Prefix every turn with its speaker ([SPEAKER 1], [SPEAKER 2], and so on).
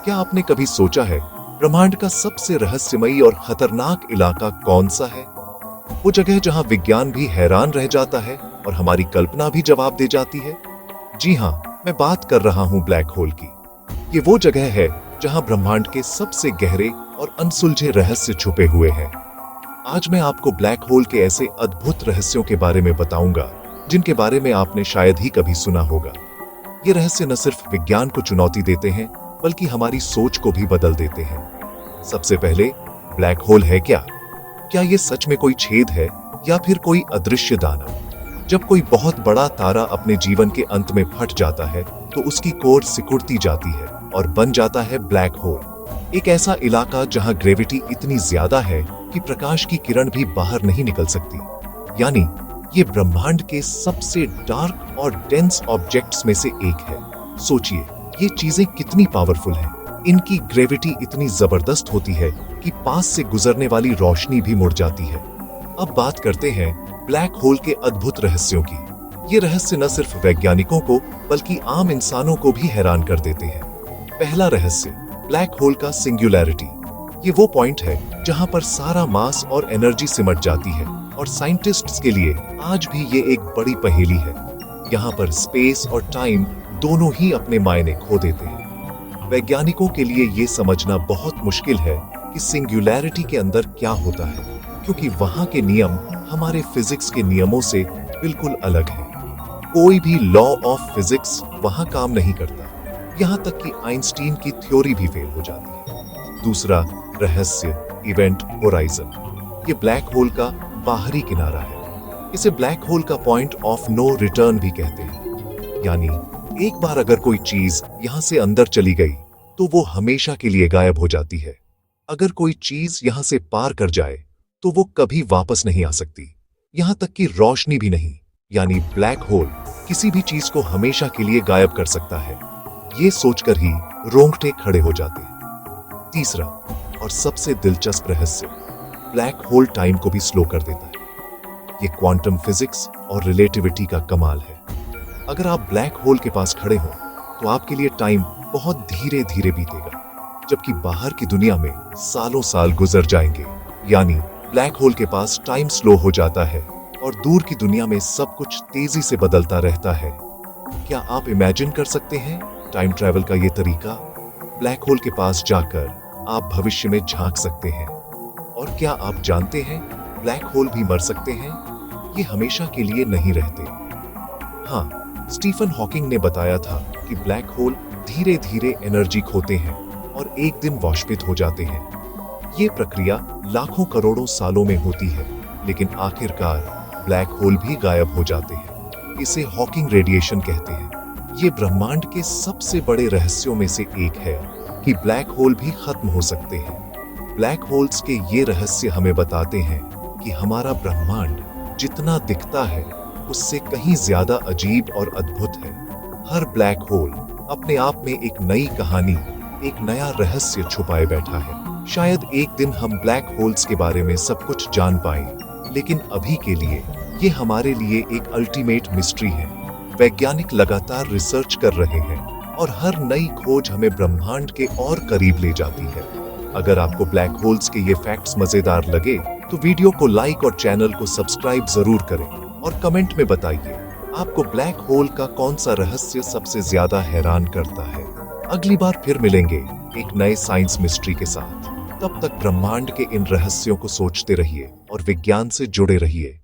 [SPEAKER 1] क्या आपने कभी सोचा है ब्रह्मांड का सबसे रहस्यमयी और खतरनाक इलाका कौन सा है? वो जगह जहां विज्ञान भी हैरान रह जाता है और हमारी कल्पना भी जवाब दे जाती है। जी हां, मैं बात कर रहा हूं ब्लैक होल की। ये वो जगह है जहां ब्रह्मांड के सबसे गहरे और अनसुलझे रहस्य छुपे हुए हैं। आज मैं आपको ब्लैक होल के ऐसे अद्भुत रहस्यों के बारे में बताऊंगा जिनके बारे में आपने शायद ही कभी सुना होगा। ये रहस्य न सिर्फ विज्ञान को चुनौती देते हैं बल्कि हमारी सोच को भी बदल देते हैं। सबसे पहले, ब्लैक होल है क्या? क्या ये सच में कोई छेद है या फिर कोई अदृश्य दाना? जब कोई बहुत बड़ा तारा अपने जीवन के अंत में फट जाता है तो उसकी कोर सिकुड़ती जाती है और बन जाता है ब्लैक होल। एक ऐसा इलाका जहां ग्रेविटी इतनी ज्यादा है कि प्रकाश की किरण भी बाहर नहीं निकल सकती। यानी ये ब्रह्मांड के सबसे डार्क और डेंस ऑब्जेक्ट्स में से एक है। सोचिए, ये चीजें कितनी पावरफुल हैं। इनकी ग्रेविटी इतनी जबरदस्त होती है कि पास से गुजरने वाली रोशनी भी मुड़ जाती है। अब बात करते हैं ब्लैक होल के अद्भुत रहस्यों की। ये रहस्य न सिर्फ वैज्ञानिकों को बल्कि आम इंसानों को भी हैरान कर देते हैं। पहला रहस्य, ब्लैक होल का सिंगुलैरिटी। ये वो पॉइंट है जहां पर सारा मास और एनर्जी सिमट जाती है और साइंटिस्ट्स के लिए आज भी ये एक बड़ी पहेली है। यहाँ पर स्पेस और टाइम दोनों ही अपने मायने खो देते हैं। वैज्ञानिकों के लिए ये समझना बहुत मुश्किल है कि सिंगुलैरिटी के अंदर क्या होता है, क्योंकि वहां के नियम हमारे फिजिक्स के नियमों से बिल्कुल अलग हैं। कोई भी लॉ ऑफ फिजिक्स वहां काम नहीं करता, यहाँ तक कि आइंस्टीन की थ्योरी भी फेल हो जाती है। दूसरा रहस्य, इवेंट होराइजन। ये ब्लैक होल का बाहरी किनारा है। इसे ब्लैक होल का पॉइंट ऑफ नो रिटर्न भी कहते हैं। यानी एक बार अगर कोई चीज यहां से अंदर चली गई तो वो हमेशा के लिए गायब हो जाती है। अगर कोई चीज यहां से पार कर जाए तो वो कभी वापस नहीं आ सकती, यहां तक कि रोशनी भी नहीं। यानी ब्लैक होल किसी भी चीज को हमेशा के लिए गायब कर सकता है। ये सोचकर ही रोंगटे खड़े हो जाते हैं। तीसरा और सबसे दिलचस्प रहस्य, ब्लैक होल टाइम को भी स्लो कर देता है। ये क्वांटम फिजिक्स और रिलेटिविटी का कमाल है। अगर आप ब्लैक होल के पास खड़े हो तो आपके लिए टाइम बहुत धीरे धीरे बीतेगा, जबकि बाहर की दुनिया में सालों साल गुजर जाएंगे। यानी ब्लैक होल के पास टाइम स्लो हो जाता है और दूर की दुनिया में सब कुछ तेजी से बदलता रहता है। क्या आप इमेजिन कर सकते हैं टाइम ट्रैवल का ये तरीका? ब्लैक होल के पास जाकर आप भविष्य में झांक सकते हैं। और क्या आप जानते हैं ब्लैक होल भी मर सकते हैं? ये हमेशा के लिए नहीं रहते। हाँ, स्टीफन हॉकिंग ने बताया था कि ब्लैक होल धीरे धीरे एनर्जी खोते हैं और एक दिन वाष्पित हो जाते हैं। ये प्रक्रिया लाखों करोड़ों सालों में होती है, लेकिन आखिरकार ब्लैक होल भी गायब हो जाते हैं। इसे हॉकिंग रेडिएशन कहते हैं। ये ब्रह्मांड के सबसे बड़े रहस्यों में से एक है कि ब्लैक होल भी खत्म हो सकते हैं। ब्लैक होल्स के ये रहस्य हमें बताते हैं कि हमारा ब्रह्मांड जितना दिखता है उससे कहीं ज्यादा अजीब और अद्भुत है। हर ब्लैक होल अपने आप में एक नई कहानी, एक नया रहस्य छुपाए बैठा है। शायद एक दिन हम ब्लैक होल्स के बारे में सब कुछ जान पाएं, लेकिन अभी के लिए ये हमारे लिए एक अल्टीमेट मिस्ट्री है। वैज्ञानिक लगातार रिसर्च कर रहे हैं और हर नई खोज हमें ब्रह्मांड के और करीब ले जाती है। अगर आपको ब्लैक होल्स के ये फैक्ट्स मजेदार लगे तो वीडियो को लाइक और चैनल को सब्सक्राइब जरूर करें और कमेंट में बताइए आपको ब्लैक होल का कौन सा रहस्य सबसे ज्यादा हैरान करता है। अगली बार फिर मिलेंगे एक नए साइंस मिस्ट्री के साथ। तब तक ब्रह्मांड के इन रहस्यों को सोचते रहिए और विज्ञान से जुड़े रहिए।